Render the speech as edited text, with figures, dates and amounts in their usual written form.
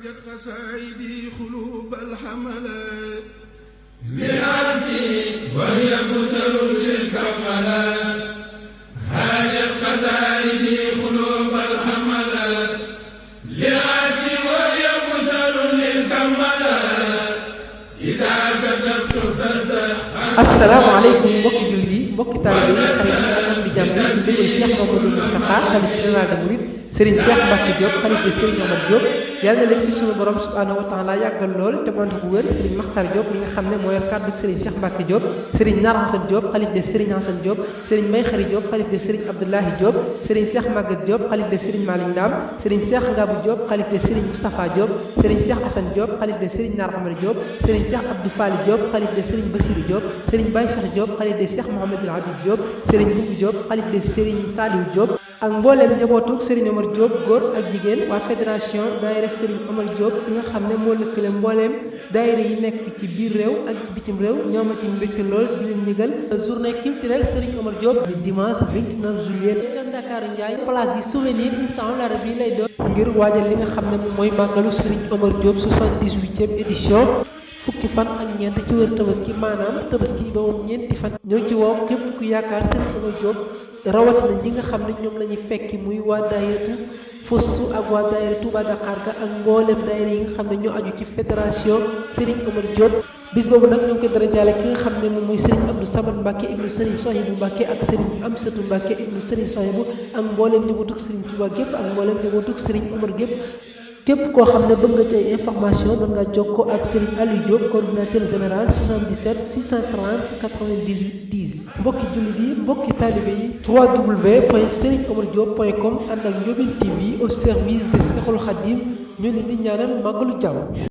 هاجت قصائدي قلوب الحملات لعرشي وهي بشر للكملات هاجت قصائدي قلوب الحملات لعرشي وهي بشر للكملات إذا كتبت فزع. asalaamaaleykum mbokki jullit yi mbokki taalibe yi xarit yi ak am di jàmm ci ndigal Cheikh Mamadou Mountakha xalif général des mourides Serigne Cheikh Mbacke Diop xalif de Serigne Omar Diop yàlla na leen fi suñu borom subhanahu wa taala yàggal lool te mën ko wér Serigne Makhtar Diop mi nga xam ne moo yor kàddu Serigne Cheikh Mbacke Diop Serigne Nar Hassane Diop xalif de Serigne Hassane Diop Serigne Mbaye Khary Diop xalif de Serigne Abdoulahi Diop Serigne Cheikh Maguette Diop xalif de Serigne Malick Ndam Serigne Cheikh Ngabou Diop xalif de Serigne Moustapha Diop Serigne Cheikh Assane Diop xalif de Serigne Nar Amar Diop Serigne Cheikh Abdou Fali Diop xalif de Serigne Bassirou Diop Serigne Baye Cheikh Diop xalif de Cheikh Mouhamadou Habib Diop Serigne Boubou Diop xalif de Serigne Saliou Diop ak mbooleem njabootu Serigne Omar Diop góor ak jigéen waa fédération daayira Serigne Omar Diop bi nga xam ne moo lëkkale mbooleem daayira yi nekk ci biir réew ak ci bitim réew ñoomati mbégte lool di leen yëgal journée culturelle Serigne Omar Diop bi dimanche 29 juillet ca Ndakaaru Ndiaye place du souvenir inshallah rabbi lay doon ngir waajal li nga xam ne moom mooy màggalu Serigne Omar Diop 78e édition fukki fan ak ñeent ci wër tabaski maanaam tabaski ba moom ñeenti fan ñoo ci woo képp ku yaakaar Serigne Omar Diop rawatina ñi nga xam ne ñoom la ñuy fekki muy waa daayiratu Fostu ak waa daayira Touba Dakar ga ak mboolem daayira yi nga xam ne ñoo aju ci fédération Serigne Omar Diop bis boobu nag ñu ngi koy dara jaale ki nga xam ne moom mooy Serigne Abdou Samad Mbacke ibnu Serigne Sohibou Mbacke ak Serigne Amsatou Mbacke ibnu Serigne Sohibou ak mboolem njabootu Serigne Touba gépp ak mboolem njabootu Serigne Omar gépp képp koo xam ne bëgg nga ci ay information mën nga jokkoo ak Serigne Aliou Diop coordinateur général 77 630 98 10 mbokki jullit yi mbokki taalibe yi www.serigneomardiop.com ànd ak Ndiobène TV au service de Cheikhoul Khadim ñu leen di ñaanal màggalu jàmm.